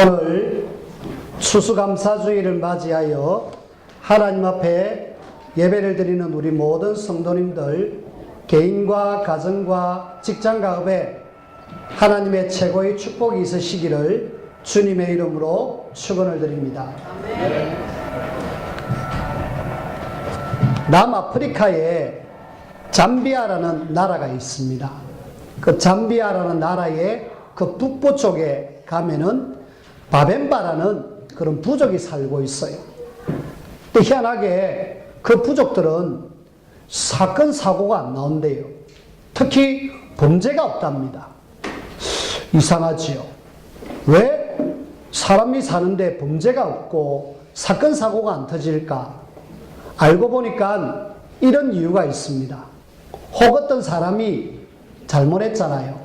오늘 추수감사주일을 맞이하여 하나님 앞에 예배를 드리는 우리 모든 성도님들, 개인과 가정과 직장가업에 하나님의 최고의 축복이 있으시기를 주님의 이름으로 축원을 드립니다. 남아프리카에 잠비아라는 나라가 있습니다. 그 잠비아라는 나라의 그 북부 쪽에 가면은 바벤바라는 그런 부족이 살고 있어요. 근데 희한하게 그 부족들은 사건, 사고가 안 나온대요. 특히 범죄가 없답니다. 이상하지요. 왜 사람이 사는데 범죄가 없고 사건, 사고가 안 터질까? 알고 보니까 이런 이유가 있습니다. 혹 어떤 사람이 잘못했잖아요.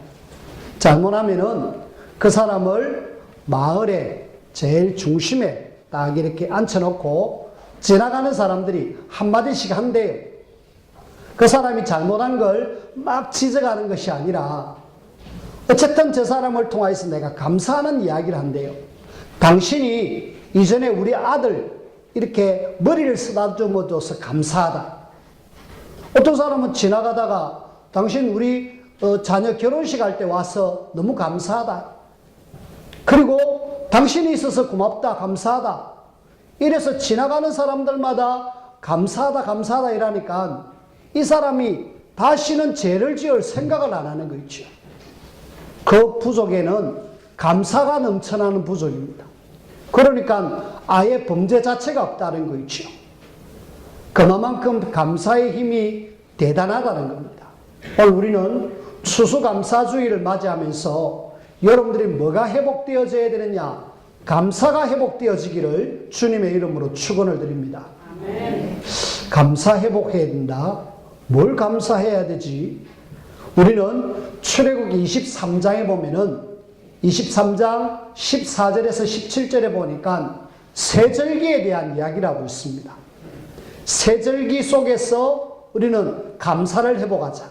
잘못하면은 그 사람을 마을의 제일 중심에 딱 이렇게 앉혀놓고 지나가는 사람들이 한마디씩 한대요. 그 사람이 잘못한 걸 막 지적하는 것이 아니라 어쨌든 저 사람을 통해서 내가 감사하는 이야기를 한대요. 당신이 이전에 우리 아들 이렇게 머리를 쓰다듬어줘서 감사하다. 어떤 사람은 지나가다가 당신 우리 자녀 결혼식 할 때 와서 너무 감사하다. 그리고 당신이 있어서 고맙다, 감사하다. 이래서 지나가는 사람들마다 감사하다, 감사하다 이러니까 이 사람이 다시는 죄를 지을 생각을 안 하는 거 있죠. 그 부족에는 감사가 넘쳐나는 부족입니다. 그러니까 아예 범죄 자체가 없다는 거 있죠. 그만큼 감사의 힘이 대단하다는 겁니다. 오늘 우리는 추수감사주의를 맞이하면서 여러분들이 뭐가 회복되어져야 되느냐? 감사가 회복되어지기를 주님의 이름으로 축원을 드립니다. 아멘. 감사 회복해야 된다. 뭘 감사해야 되지? 우리는 출애굽기 23장에 보면은 23장 14절에서 17절에 보니까 세절기에 대한 이야기를 하고 있습니다. 세절기 속에서 우리는 감사를 회복하자.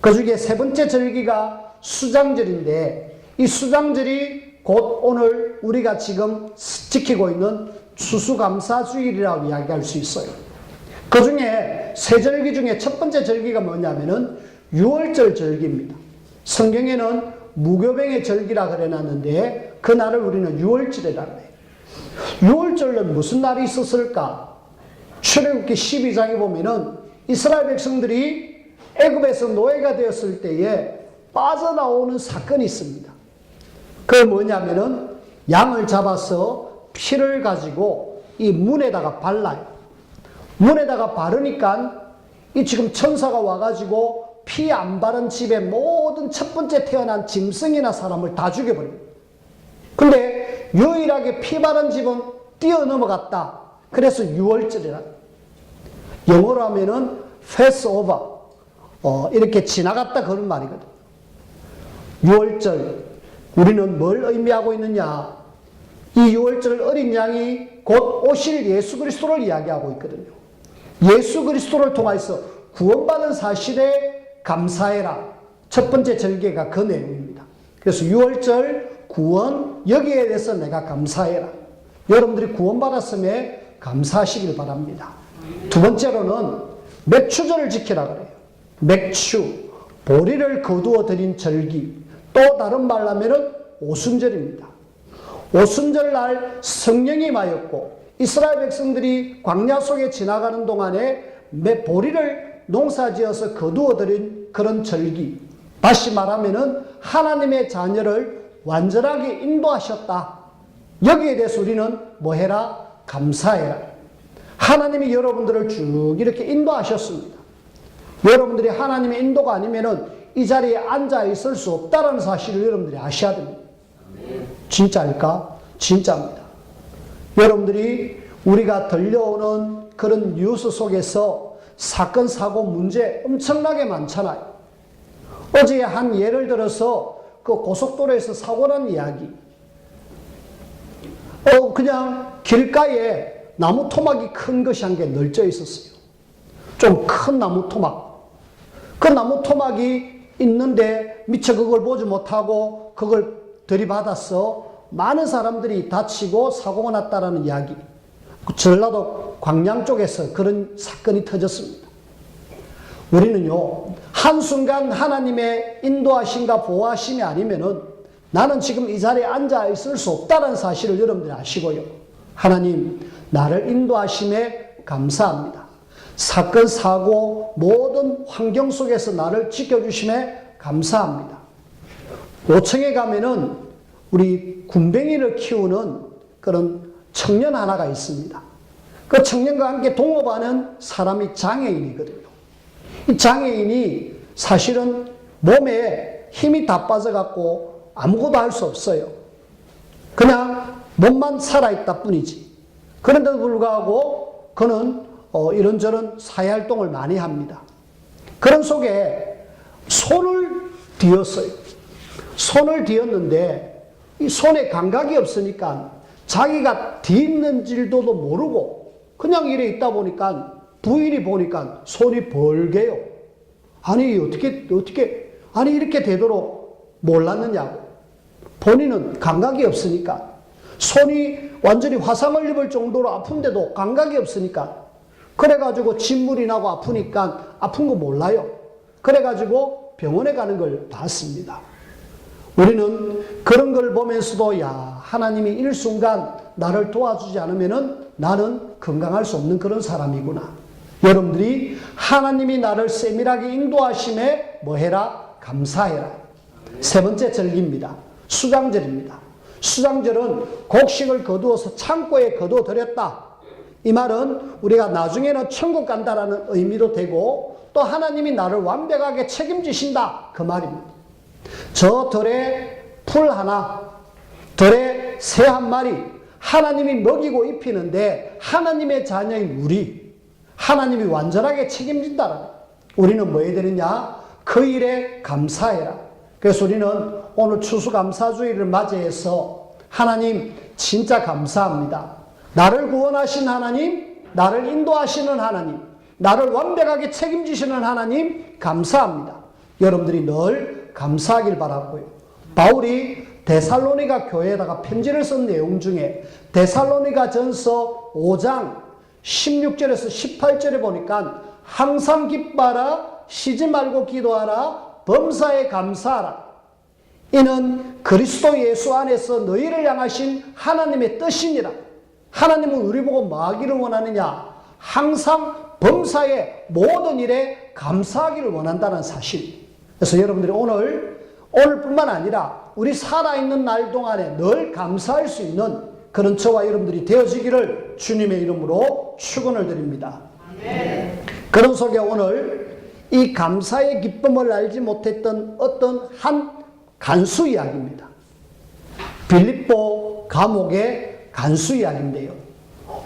그 중에 세 번째 절기가 수장절인데 이 수장절이 곧 오늘 우리가 지금 지키고 있는 추수감사주일이라고 이야기할 수 있어요. 그 중에 세 절기 중에 첫 번째 절기가 뭐냐면은 유월절 절기입니다. 성경에는 무교병의 절기라 그래놨는데 그 날을 우리는 유월절이라고 해요. 유월절은 무슨 날이 있었을까? 출애굽기 12장에 보면은 이스라엘 백성들이 애굽에서 노예가 되었을 때에 빠져나오는 사건이 있습니다. 그게 뭐냐면은 양을 잡아서 피를 가지고 이 문에다가 발라요. 문에다가 바르니까 이 지금 천사가 와가지고 피 안 바른 집의 모든 첫 번째 태어난 짐승이나 사람을 다 죽여버립니다. 근데 유일하게 피 바른 집은 뛰어넘어갔다. 그래서 유월절이라. 영어로 하면은 패스오버. 이렇게 지나갔다 그런 말이거든. 유월절. 우리는 뭘 의미하고 있느냐? 이 유월절 어린 양이 곧 오실 예수 그리스도를 이야기하고 있거든요. 예수 그리스도를 통해서 구원받은 사실에 감사해라. 첫 번째 절기가 그 내용입니다. 그래서 유월절 구원 여기에 대해서 내가 감사해라. 여러분들이 구원받았음에 감사하시길 바랍니다. 두 번째로는 맥추절을 지키라 그래요. 맥추, 보리를 거두어 드린 절기. 또 다른 말로 하면은 오순절입니다. 오순절 날 성령이 임하였고 이스라엘 백성들이 광야 속에 지나가는 동안에 보리를 농사지어서 거두어 드린 그런 절기. 다시 말하면은 하나님의 자녀를 완전하게 인도하셨다. 여기에 대해서 우리는 뭐 해라? 감사해라. 하나님이 여러분들을 쭉 이렇게 인도하셨습니다. 여러분들이 하나님의 인도가 아니면은 이 자리에 앉아 있을 수 없다는 사실을 여러분들이 아셔야 됩니다. 진짜일까? 진짜입니다. 여러분들이 우리가 들려오는 그런 뉴스 속에서 사건, 사고, 문제 엄청나게 많잖아요. 어제 한 예를 들어서 그 고속도로에서 사고 난 이야기. 그냥 길가에 나무 토막이 큰 것이 한 개 널져 있었어요. 좀 큰 나무 토막. 그 나무 토막이 있는데 미처 그걸 보지 못하고 그걸 들이받아서 많은 사람들이 다치고 사고가 났다라는 이야기. 전라도 광양 쪽에서 그런 사건이 터졌습니다. 우리는요, 한순간 하나님의 인도하심과 보호하심이 아니면은 나는 지금 이 자리에 앉아 있을 수 없다는 사실을 여러분들이 아시고요. 하나님, 나를 인도하심에 감사합니다. 사건, 사고, 모든 환경 속에서 나를 지켜주심에 감사합니다. 5층에 가면은 우리 군뱅이를 키우는 그런 청년 하나가 있습니다. 그 청년과 함께 동업하는 사람이 장애인이거든요. 이 장애인이 사실은 몸에 힘이 다 빠져갖고 아무것도 할 수 없어요. 그냥 몸만 살아있다 뿐이지. 그런데도 불구하고 그는 이런저런 사회활동을 많이 합니다. 그런 속에 손을 뒤었어요. 손을 뒤었는데 이 손에 감각이 없으니까 자기가 뒤있는 줄도 모르고 그냥 이래 있다 보니까 부인이 보니까 손이 벌게요. 아니 아니 이렇게 되도록 몰랐느냐고. 본인은 감각이 없으니까 손이 완전히 화상을 입을 정도로 아픈데도 감각이 없으니까 그래가지고 진물이 나고 아프니까 아픈 거 몰라요. 그래가지고 병원에 가는 걸 봤습니다. 우리는 그런 걸 보면서도 야, 하나님이 일순간 나를 도와주지 않으면은 나는 건강할 수 없는 그런 사람이구나. 여러분들이 하나님이 나를 세밀하게 인도하심에 뭐해라? 감사해라. 세 번째 절기입니다. 수장절입니다. 수장절은 곡식을 거두어서 창고에 거두어들였다. 이 말은 우리가 나중에는 천국 간다라는 의미도 되고 또 하나님이 나를 완벽하게 책임지신다. 그 말입니다. 저 들에 풀 하나, 들에 새 한 마리 하나님이 먹이고 입히는데 하나님의 자녀인 우리 하나님이 완전하게 책임진다. 우리는 뭐 해야 되느냐? 그 일에 감사해라. 그래서 우리는 오늘 추수감사주의를 맞이해서 하나님 진짜 감사합니다. 나를 구원하신 하나님, 나를 인도하시는 하나님, 나를 완벽하게 책임지시는 하나님 감사합니다. 여러분들이 늘 감사하길 바라고요. 바울이 데살로니가 교회에다가 편지를 쓴 내용 중에 데살로니가 전서 5장 16절에서 18절에 보니까 항상 기뻐하라, 쉬지 말고 기도하라, 범사에 감사하라. 이는 그리스도 예수 안에서 너희를 향하신 하나님의 뜻이니라. 하나님은 우리 보고 뭐 하기를 원하느냐? 항상 범사에 모든 일에 감사하기를 원한다는 사실. 그래서 여러분들이 오늘뿐만 아니라 우리 살아있는 날 동안에 늘 감사할 수 있는 그런 저와 여러분들이 되어지기를 주님의 이름으로 축원을 드립니다. 아멘. 그런 속에 오늘 이 감사의 기쁨을 알지 못했던 어떤 한 간수 이야기입니다. 빌립보 감옥의 간수 이야기인데요.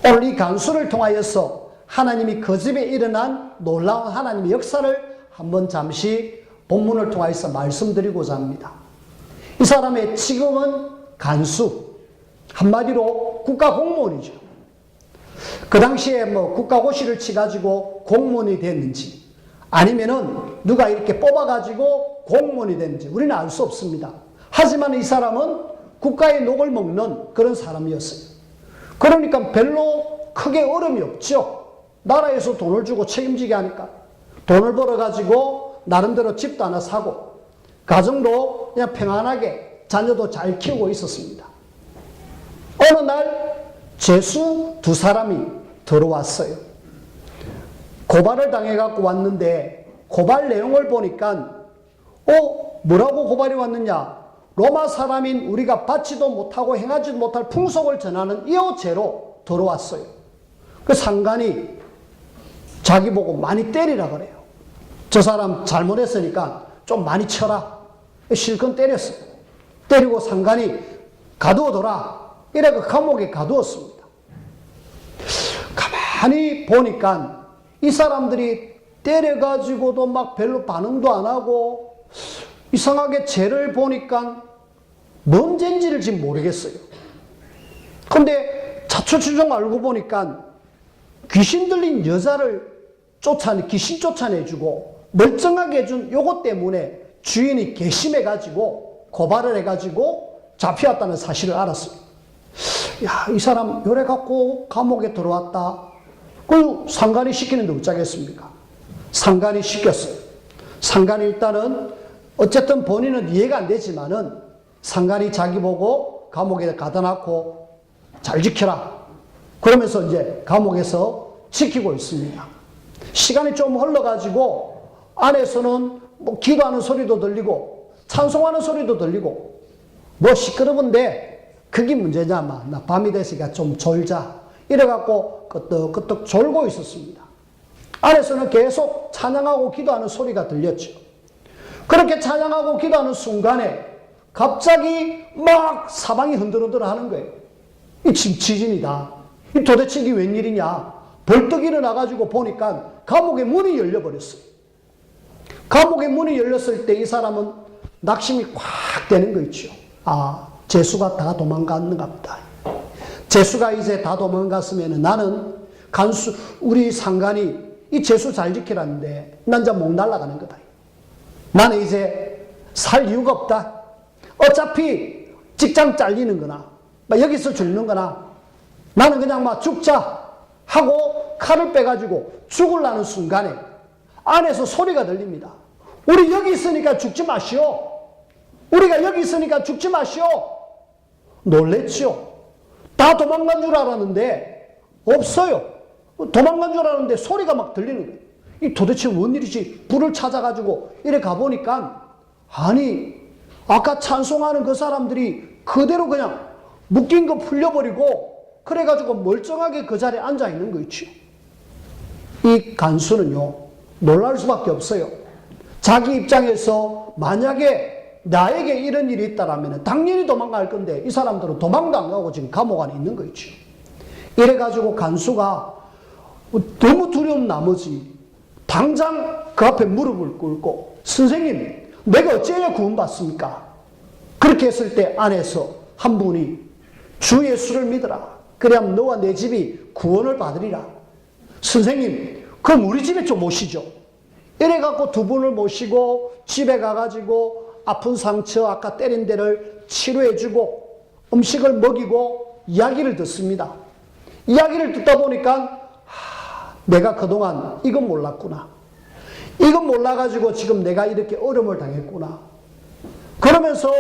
오늘 이 간수를 통하여서 하나님이 그 집에 일어난 놀라운 하나님의 역사를 한번 잠시 본문을 통해서 말씀드리고자 합니다. 이 사람의 직업은 간수, 한마디로 국가공무원이죠. 그 당시에 뭐 국가고시를 치가지고 공무원이 됐는지 아니면은 누가 이렇게 뽑아가지고 공무원이 됐는지 우리는 알 수 없습니다. 하지만 이 사람은 국가의 녹을 먹는 그런 사람이었어요. 그러니까 별로 크게 어려움이 없죠. 나라에서 돈을 주고 책임지게 하니까 돈을 벌어가지고 나름대로 집도 하나 사고 가정도 그냥 평안하게 자녀도 잘 키우고 있었습니다. 어느 날 죄수 두 사람이 들어왔어요. 고발을 당해갖고 왔는데 고발 내용을 보니까 뭐라고 고발이 왔느냐? 로마 사람인 우리가 받지도 못하고 행하지도 못할 풍속을 전하는 이호죄로 들어왔어요. 그 상관이 자기 보고 많이 때리라 그래요. 저 사람 잘못했으니까 좀 많이 쳐라. 실컷 때렸어요. 때리고 상관이 가두어둬라. 이래 그 감옥에 가두었습니다. 가만히 보니까 이 사람들이 때려가지고도 막 별로 반응도 안 하고 이상하게 죄를 보니까 뭔 죄인지를 지금 모르겠어요. 근데 자초지종 알고 보니까 귀신 들린 여자를 귀신 쫓아내주고 멀쩡하게 해준 요것 때문에 주인이 괘씸해가지고 고발을 해가지고 잡혀왔다는 사실을 알았어요. 야, 이 사람 요래 갖고 감옥에 들어왔다. 그 상관이 시키는데 어쩌겠습니까? 상관이 시켰어요. 상관이 일단은 어쨌든 본인은 이해가 안 되지만은 상관이 자기 보고 감옥에 가다 놓고 잘 지켜라. 그러면서 이제 감옥에서 지키고 있습니다. 시간이 좀 흘러가지고 안에서는 뭐 기도하는 소리도 들리고 찬송하는 소리도 들리고 뭐 시끄러운데 그게 문제냐. 나 밤이 됐으니까 좀 졸자. 이래갖고 끄떡끄떡 졸고 있었습니다. 안에서는 계속 찬양하고 기도하는 소리가 들렸죠. 그렇게 찬양하고 기도하는 순간에 갑자기 막 사방이 흔들흔들 하는 거예요. 이 지금 지진이다. 이 도대체 이게 웬일이냐. 벌떡 일어나가지고 보니까 감옥의 문이 열려버렸어요. 감옥의 문이 열렸을 때 이 사람은 낙심이 꽉 되는 거 있죠. 아, 재수가 다 도망갔는가 보다. 재수가 이제 다 도망갔으면 나는 우리 상관이 이 재수 잘 지키라는데 난 이제 목 날아가는 거다. 나는 이제 살 이유가 없다. 어차피 직장 잘리는 거나 여기서 죽는 거나 나는 그냥 막 죽자 하고 칼을 빼가지고 죽으려는 순간에 안에서 소리가 들립니다. 우리 여기 있으니까 죽지 마시오. 우리가 여기 있으니까 죽지 마시오. 놀랬죠. 다 도망간 줄 알았는데 없어요. 도망간 줄 알았는데 소리가 막 들리는 거예요. 이 도대체 뭔 일이지? 불을 찾아가지고 이래 가보니까 아니 아까 찬송하는 그 사람들이 그대로 그냥 묶인 거 풀려버리고 그래가지고 멀쩡하게 그 자리에 앉아있는 거 있죠. 이 간수는요 놀랄 수밖에 없어요. 자기 입장에서 만약에 나에게 이런 일이 있다라면 당연히 도망갈 건데 이 사람들은 도망도 안 가고 지금 감옥 안에 있는 거 있죠. 이래가지고 간수가 너무 두려운 나머지 당장 그 앞에 무릎을 꿇고 선생님 내가 어찌해야 구원받습니까? 그렇게 했을 때 안에서 한 분이 주 예수를 믿어라. 그래야면 너와 내 집이 구원을 받으리라. 선생님 그럼 우리 집에 좀 오시죠. 이래갖고 두 분을 모시고 집에 가가지고 아픈 상처 아까 때린 데를 치료해주고 음식을 먹이고 이야기를 듣습니다. 이야기를 듣다 보니까 내가 그동안 이건 몰랐구나. 이건 몰라가지고 지금 내가 이렇게 어려움을 당했구나. 그러면서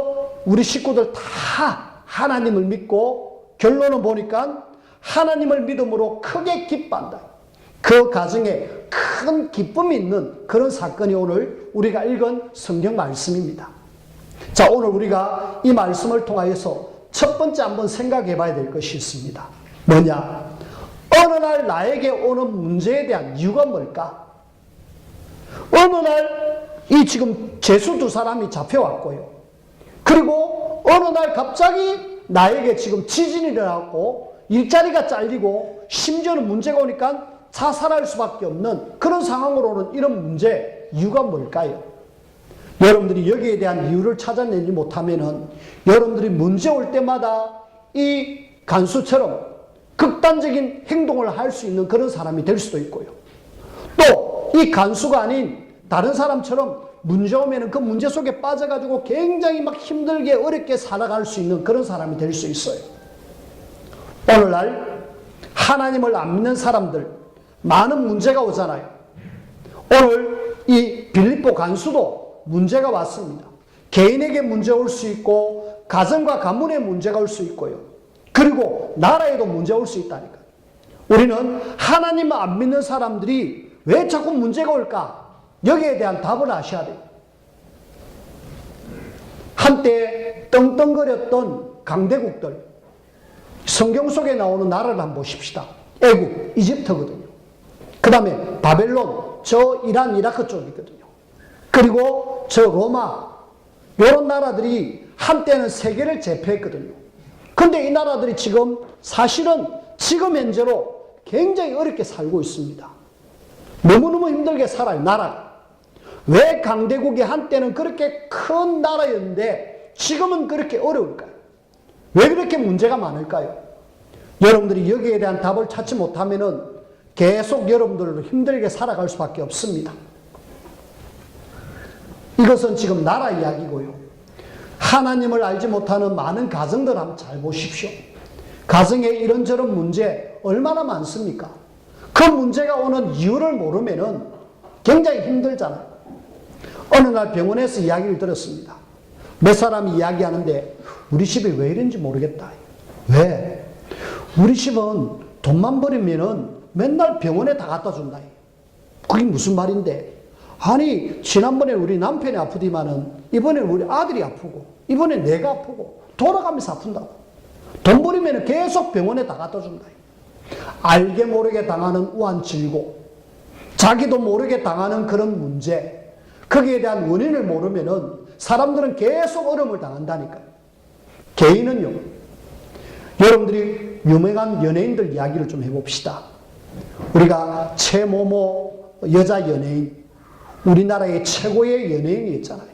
우리 식구들 다 하나님을 믿고 결론은 보니까 하나님을 믿음으로 크게 기뻐한다. 그 가정에 큰 기쁨이 있는 그런 사건이 오늘 우리가 읽은 성경 말씀입니다. 자, 오늘 우리가 이 말씀을 통하여서 첫 번째 한번 생각해 봐야 될 것이 있습니다. 뭐냐? 어느 날 나에게 오는 문제에 대한 이유가 뭘까? 어느 날 이 지금 죄수 두 사람이 잡혀왔고요. 그리고 어느 날 갑자기 나에게 지금 지진이 일어나고 일자리가 잘리고 심지어는 문제가 오니까 자살할 수밖에 없는 그런 상황으로 오는 이런 문제, 이유가 뭘까요? 여러분들이 여기에 대한 이유를 찾아내지 못하면은 여러분들이 문제 올 때마다 이 간수처럼 극단적인 행동을 할 수 있는 그런 사람이 될 수도 있고요. 또 이 간수가 아닌 다른 사람처럼 문제 오면은 그 문제 속에 빠져가지고 굉장히 막 힘들게 어렵게 살아갈 수 있는 그런 사람이 될 수 있어요. 오늘날 하나님을 안 믿는 사람들 많은 문제가 오잖아요. 오늘 이 빌립보 간수도 문제가 왔습니다. 개인에게 문제 올 수 있고 가정과 가문에 문제가 올 수 있고요. 그리고 나라에도 문제 올 수 있다니까요. 우리는 하나님을 안 믿는 사람들이 왜 자꾸 문제가 올까? 여기에 대한 답을 아셔야 돼요. 한때 떵떵거렸던 강대국들, 성경 속에 나오는 나라를 한번 보십시다. 애국, 이집트거든요. 그 다음에 바벨론, 저 이란, 이라크 쪽이거든요. 그리고 저 로마, 이런 나라들이 한때는 세계를 제패했거든요. 근데 이 나라들이 지금 사실은 지금 현재로 굉장히 어렵게 살고 있습니다. 너무너무 힘들게 살아요, 나라가. 왜 강대국이 한때는 그렇게 큰 나라였는데 지금은 그렇게 어려울까요? 왜 그렇게 문제가 많을까요? 여러분들이 여기에 대한 답을 찾지 못하면은 계속 여러분들로 힘들게 살아갈 수밖에 없습니다. 이것은 지금 나라 이야기고요. 하나님을 알지 못하는 많은 가정들 한번 잘 보십시오. 가정에 이런저런 문제 얼마나 많습니까? 그 문제가 오는 이유를 모르면은 굉장히 힘들잖아요. 어느 날 병원에서 이야기를 들었습니다. 몇 사람이 이야기하는데 우리 집이 왜 이런지 모르겠다. 왜? 우리 집은 돈만 벌이면은 맨날 병원에 다 갖다 준다. 그게 무슨 말인데? 아니, 지난번에 우리 남편이 아프디만은 이번엔 우리 아들이 아프고, 이번엔 내가 아프고, 돌아가면서 아픈다고. 돈 벌이면 계속 병원에 다 갖다 준다. 알게 모르게 당하는 우환질고, 자기도 모르게 당하는 그런 문제, 거기에 대한 원인을 모르면은 사람들은 계속 어려움을 당한다니까요. 개인은요, 여러분들이 유명한 연예인들 이야기를 좀 해봅시다. 우리가 최모모 여자 연예인, 우리나라의 최고의 연예인이었잖아요.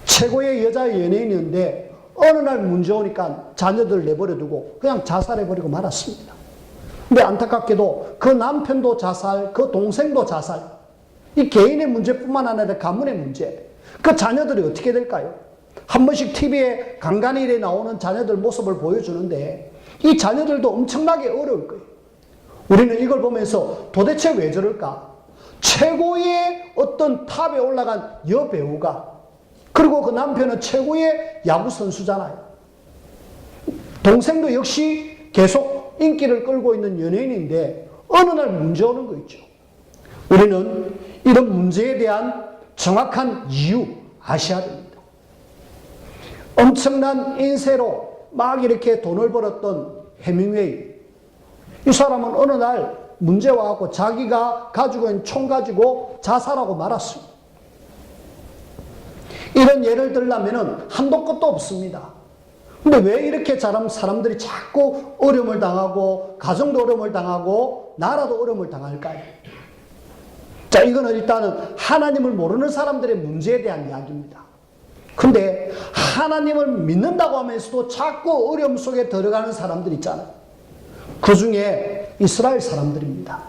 최고의 여자 연예인이었는데 어느 날 문제 오니까 자녀들을 내버려두고 그냥 자살해버리고 말았습니다. 근데 안타깝게도 그 남편도 자살, 그 동생도 자살. 이 개인의 문제뿐만 아니라 가문의 문제. 그 자녀들이 어떻게 될까요? 한 번씩 TV에 간간히 나오는 자녀들 모습을 보여주는데 이 자녀들도 엄청나게 어려울 거예요. 우리는 이걸 보면서 도대체 왜 저럴까? 최고의 어떤 탑에 올라간 여배우가, 그리고 그 남편은 최고의 야구선수잖아요. 동생도 역시 계속 인기를 끌고 있는 연예인인데 어느 날 문제 오는 거 있죠. 우리는 이런 문제에 대한 정확한 이유 아셔야 됩니다. 엄청난 인세로 막 이렇게 돈을 벌었던 해밍웨이, 이 사람은 어느 날 문제 와갖고 자기가 가지고 있는 총 가지고 자살하고 말았습니다. 이런 예를 들려면 한도 끝도 없습니다. 근데 왜 이렇게 사람들이 자꾸 어려움을 당하고, 가정도 어려움을 당하고, 나라도 어려움을 당할까요? 자, 이거는 일단은 하나님을 모르는 사람들의 문제에 대한 이야기입니다. 근데 하나님을 믿는다고 하면서도 자꾸 어려움 속에 들어가는 사람들 있잖아요. 그 중에 이스라엘 사람들입니다.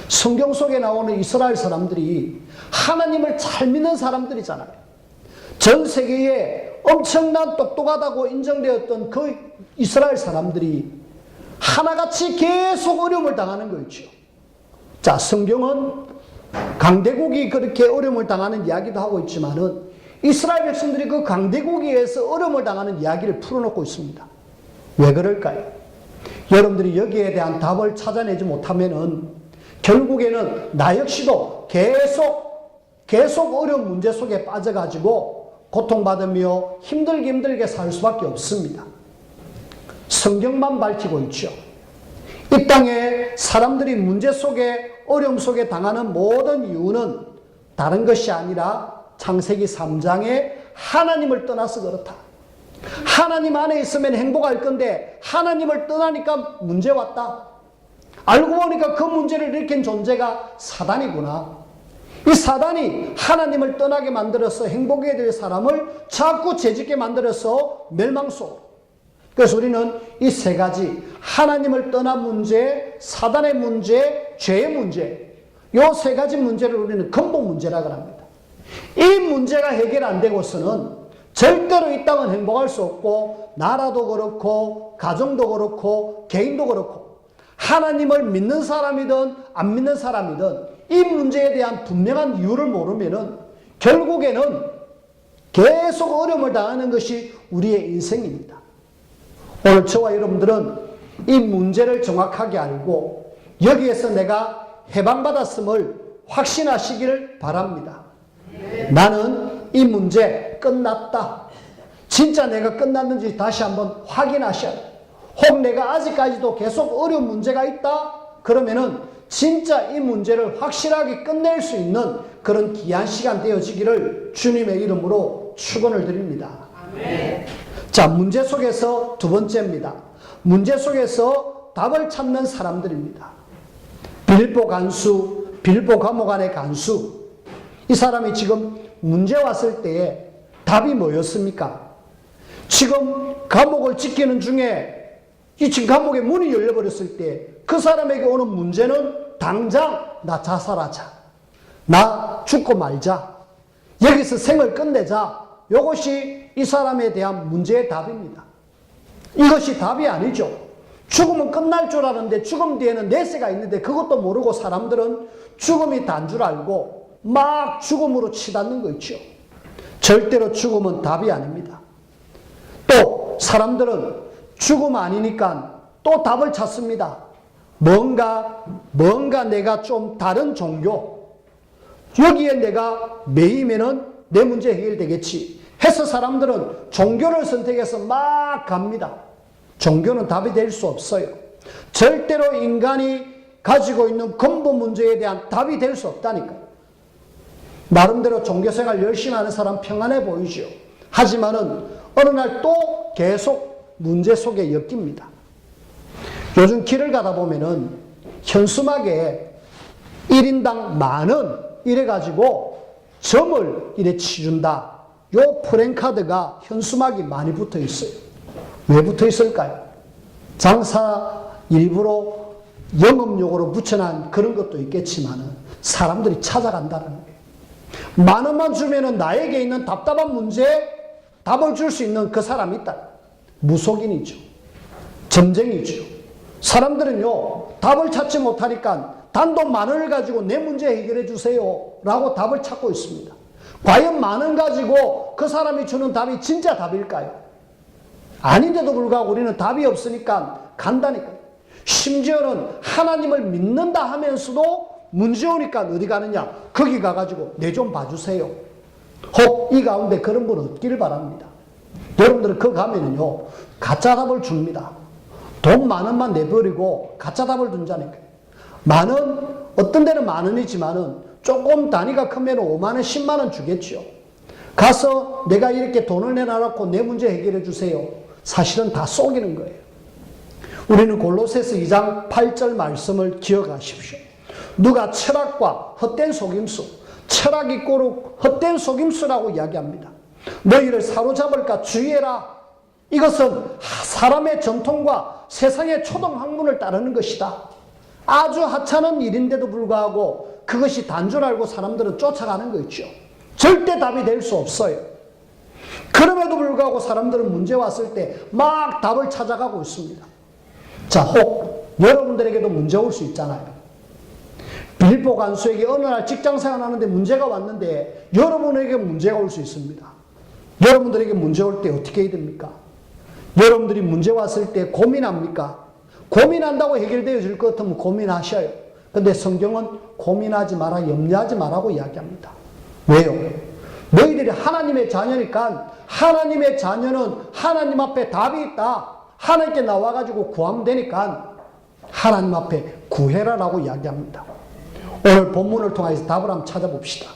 성경 속에 나오는 이스라엘 사람들이 하나님을 잘 믿는 사람들이잖아요. 전 세계에 엄청난 똑똑하다고 인정되었던 그 이스라엘 사람들이 하나같이 계속 어려움을 당하는 거였죠. 자, 성경은 강대국이 그렇게 어려움을 당하는 이야기도 하고 있지만은 이스라엘 백성들이 그 강대국에서 어려움을 당하는 이야기를 풀어놓고 있습니다. 왜 그럴까요? 여러분들이 여기에 대한 답을 찾아내지 못하면은 결국에는 나 역시도 계속 어려운 문제 속에 빠져가지고 고통받으며 힘들게 살 수밖에 없습니다. 성경만 밝히고 있죠. 이 땅에 사람들이 문제 속에, 어려움 속에 당하는 모든 이유는 다른 것이 아니라 창세기 3장에 하나님을 떠나서 그렇다. 하나님 안에 있으면 행복할 건데 하나님을 떠나니까 문제 왔다. 알고 보니까 그 문제를 일으킨 존재가 사단이구나. 이 사단이 하나님을 떠나게 만들어서 행복해야 될 사람을 자꾸 죄짓게 만들어서 멸망 속으로. 그래서 우리는 이 세 가지, 하나님을 떠난 문제, 사단의 문제, 죄의 문제, 이 세 가지 문제를 우리는 근본 문제라고 합니다. 이 문제가 해결 안 되고서는 절대로 이 땅은 행복할 수 없고, 나라도 그렇고, 가정도 그렇고, 개인도 그렇고, 하나님을 믿는 사람이든 안 믿는 사람이든 이 문제에 대한 분명한 이유를 모르면은 결국에는 계속 어려움을 당하는 것이 우리의 인생입니다. 오늘 저와 여러분들은 이 문제를 정확하게 알고 여기에서 내가 해방받았음을 확신하시기를 바랍니다. 나는 이 문제 끝났다. 진짜 내가 끝났는지 다시 한번 확인하셔야 돼요. 혹 내가 아직까지도 계속 어려운 문제가 있다? 그러면은 진짜 이 문제를 확실하게 끝낼 수 있는 그런 귀한 시간 되어지기를 주님의 이름으로 축원을 드립니다. 아멘. 자, 문제 속에서 두 번째입니다. 문제 속에서 답을 찾는 사람들입니다. 빌보 간수, 빌보 감옥 안의 간수. 이 사람이 지금 문제 왔을 때에 답이 뭐였습니까? 지금 감옥을 지키는 중에 이 지금 감옥의 문이 열려버렸을 때 그 사람에게 오는 문제는 당장 나 자살하자. 나 죽고 말자. 여기서 생을 끝내자. 이것이 이 사람에 대한 문제의 답입니다. 이것이 답이 아니죠. 죽으면 끝날 줄 아는데 죽음 뒤에는 내세가 있는데 그것도 모르고 사람들은 죽음이 단 줄 알고 막 죽음으로 치닫는 거 있죠. 절대로 죽음은 답이 아닙니다. 또 사람들은 죽음 아니니까 또 답을 찾습니다. 뭔가 내가 좀 다른 종교, 여기에 내가 매이면은 내 문제 해결되겠지 해서 사람들은 종교를 선택해서 막 갑니다. 종교는 답이 될 수 없어요. 절대로 인간이 가지고 있는 근본 문제에 대한 답이 될 수 없다니까요. 나름대로 종교생활 열심히 하는 사람 평안해 보이죠. 하지만은 어느 날 또 계속 문제 속에 엮입니다. 요즘 길을 가다 보면은 현수막에 1인당 10,000원 이래가지고 점을 이래 치준다. 요 프랜카드가 현수막이 많이 붙어 있어요. 왜 붙어 있을까요? 장사 일부러 영업용으로 붙여놓은 그런 것도 있겠지만은 사람들이 찾아간다는 거예요. 10,000원만 주면은 나에게 있는 답답한 문제에 답을 줄 수 있는 그 사람이 있다. 무속인이죠. 점쟁이죠. 사람들은요, 답을 찾지 못하니까 단돈 10,000원을 가지고 내 문제 해결해 주세요 라고 답을 찾고 있습니다. 과연 10,000원 가지고 그 사람이 주는 답이 진짜 답일까요? 아닌데도 불구하고 우리는 답이 없으니까 간다니까요. 심지어는 하나님을 믿는다 하면서도 문제 오니까 어디 가느냐? 거기 가가지고 내 좀 봐주세요. 혹 이 가운데 그런 분 없기를 바랍니다. 여러분들은 거기 가면은요, 가짜 답을 줍니다. 돈 10,000원만 내버리고 가짜 답을 준다니까요. 10,000원, 어떤 데는 10,000원이지만은 조금 단위가 크면 50,000원, 100,000원 주겠죠. 가서 내가 이렇게 돈을 내놔놓고 내 문제 해결해 주세요. 사실은 다 속이는 거예요. 우리는 골로새서 2장 8절 말씀을 기억하십시오. 누가 철학과 헛된 속임수, 철학이 꼬르 헛된 속임수라고 이야기합니다. 너희를 사로잡을까 주의해라. 이것은 사람의 전통과 세상의 초등학문을 따르는 것이다. 아주 하찮은 일인데도 불구하고 그것이 단 줄 알고 사람들은 쫓아가는 거 있죠. 절대 답이 될 수 없어요. 그럼에도 불구하고 사람들은 문제 왔을 때 막 답을 찾아가고 있습니다. 자, 혹 여러분들에게도 문제 올 수 있잖아요. 빌립보 간수에게 어느 날 직장생활 하는데 문제가 왔는데 여러분에게 문제가 올 수 있습니다. 여러분들에게 문제 올 때 어떻게 해야 됩니까? 여러분들이 문제 왔을 때 고민합니까? 고민한다고 해결되어질 것 같으면 고민하셔요. 근데 성경은 고민하지 마라, 염려하지 마라고 이야기합니다. 왜요? 너희들이 하나님의 자녀니까 하나님의 자녀는 하나님 앞에 답이 있다. 하나님께 나와가지고 구하면 되니까 하나님 앞에 구해라라고 이야기합니다. 오늘 본문을 통해서 답을 한번 찾아봅시다.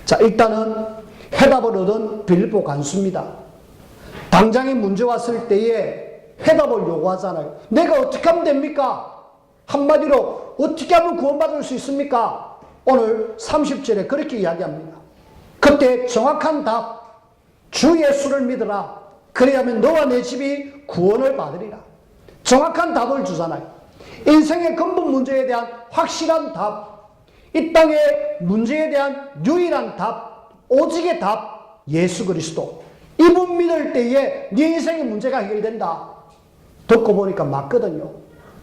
자, 일단은 해답을 얻은 빌립보 간수입니다. 당장에 문제 왔을 때에 해답을 요구하잖아요. 내가 어떻게 하면 됩니까? 한마디로 어떻게 하면 구원받을 수 있습니까? 오늘 30절에 그렇게 이야기합니다. 그때 정확한 답, 주 예수를 믿으라. 그래야면 너와 내 집이 구원을 받으리라. 정확한 답을 주잖아요. 인생의 근본 문제에 대한 확실한 답, 이 땅의 문제에 대한 유일한 답, 오직의 답, 예수 그리스도. 이분 믿을 때에 네 인생의 문제가 해결된다. 듣고 보니까 맞거든요.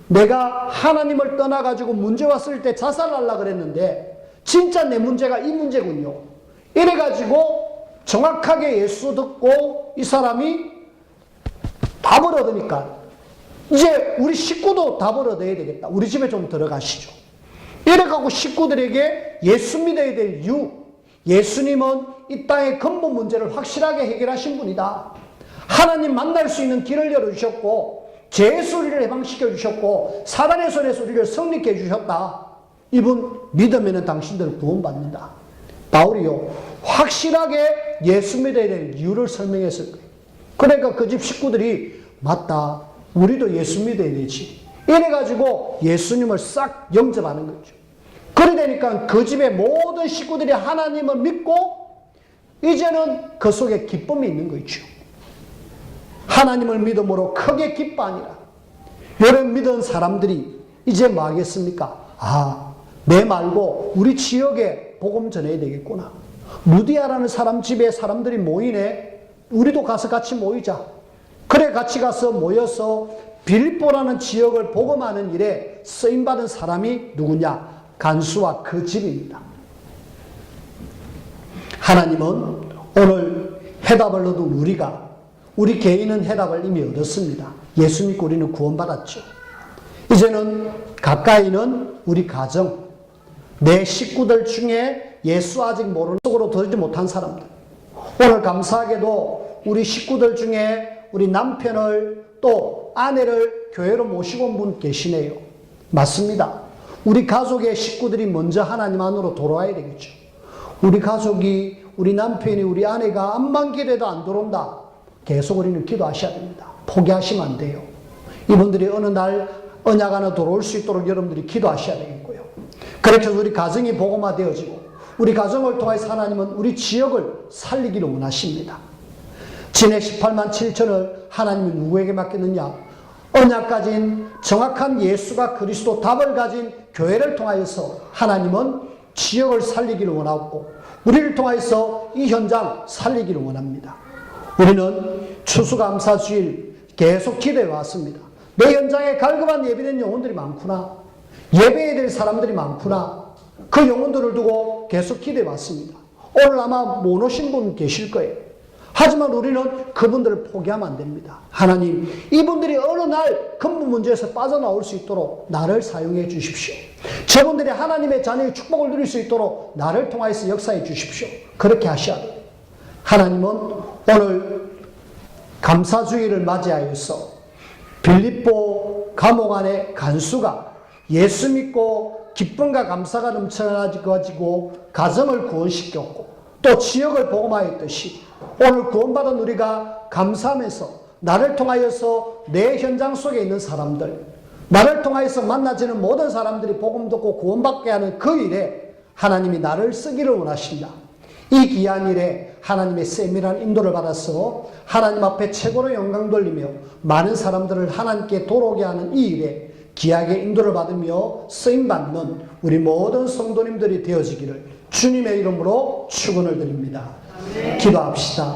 내가 하나님을 떠나가지고 문제 왔을 때 자살하려고 그랬는데 진짜 내 문제가 이 문제군요. 이래가지고 정확하게 예수 듣고 이 사람이 답을 얻으니까 이제 우리 식구도 답을 얻어야 되겠다. 우리 집에 좀 들어가시죠. 이래가고 식구들에게 예수 믿어야 될 이유, 예수님은 이 땅의 근본 문제를 확실하게 해결하신 분이다. 하나님 만날 수 있는 길을 열어주셨고 죄의 소리를 해방시켜 주셨고 사단의 소리를 성립해 주셨다. 이분 믿으면 당신들 구원받는다. 바울이요, 확실하게 예수 믿어야 될 이유를 설명했을 거예요. 그러니까 그 집 식구들이 맞다, 우리도 예수 믿어야 되지. 이래가지고 예수님을 싹 영접하는 거죠. 그래 되니까 그 집의 모든 식구들이 하나님을 믿고 이제는 그 속에 기쁨이 있는 거 있죠. 하나님을 믿음으로 크게 기뻐하니라. 이런 믿은 사람들이 이제 뭐 하겠습니까? 아, 내 말고 우리 지역에 복음 전해야 되겠구나. 루디아라는 사람 집에 사람들이 모이네. 우리도 가서 같이 모이자. 그래 같이 가서 모여서 빌립보라는 지역을 복음하는 일에 쓰임받은 사람이 누구냐? 간수와 그 집입니다. 하나님은 오늘 해답을 얻은 우리 개인은 해답을 이미 얻었습니다. 예수 믿고 우리는 구원받았죠. 이제는 가까이는 우리 가정, 내 식구들 중에 예수 아직 모르는 속으로 들지 못한 사람들. 오늘 감사하게도 우리 식구들 중에 우리 남편을 또 아내를 교회로 모시고 온 분 계시네요. 맞습니다. 우리 가족의 식구들이 먼저 하나님 안으로 돌아와야 되겠죠. 우리 가족이, 우리 남편이, 우리 아내가 암만 기도해도 안 들어온다. 계속 우리는 기도하셔야 됩니다. 포기하시면 안 돼요. 이분들이 어느 날 언약 안에 들어올 수 있도록 여러분들이 기도하셔야 되겠고요. 그렇게 해서 우리 가정이 복음화되어지고 우리 가정을 통해서 하나님은 우리 지역을 살리기를 원하십니다. 진해 18만 7천을 하나님이 누구에게 맡겼느냐? 언약 가진 정확한 예수가 그리스도 답을 가진 교회를 통하여서 하나님은 지역을 살리기를 원하고 우리를 통하여서 이 현장 살리기를 원합니다. 우리는 추수감사주일 계속 기도해 왔습니다. 내 현장에 갈급한 예비된 영혼들이 많구나. 예배해야 될 사람들이 많구나. 그 영혼들을 두고 계속 기도해 왔습니다. 오늘 아마 못 오신 분 계실 거예요. 하지만 우리는 그분들을 포기하면 안 됩니다. 하나님, 이분들이 어느 날 근본 문제에서 빠져나올 수 있도록 나를 사용해 주십시오. 저분들이 하나님의 자녀의 축복을 누릴 수 있도록 나를 통하여서 역사해 주십시오. 그렇게 하셔야 돼요. 하나님은 오늘 감사주의를 맞이하여서 빌립보 감옥 안에 간수가 예수 믿고 기쁨과 감사가 넘쳐가지고 가정을 구원시켰고 또 지역을 복음화했듯이 오늘 구원받은 우리가 감사하면서 나를 통하여서 내 현장 속에 있는 사람들, 나를 통하여서 만나지는 모든 사람들이 복음 듣고 구원받게 하는 그 일에 하나님이 나를 쓰기를 원하신다. 이 귀한 일에 하나님의 세밀한 인도를 받아서 하나님 앞에 최고로 영광 돌리며 많은 사람들을 하나님께 돌아오게 하는 이 일에 귀하게 인도를 받으며 쓰임받는 우리 모든 성도님들이 되어지기를 주님의 이름으로 축원을 드립니다. 기도합시다.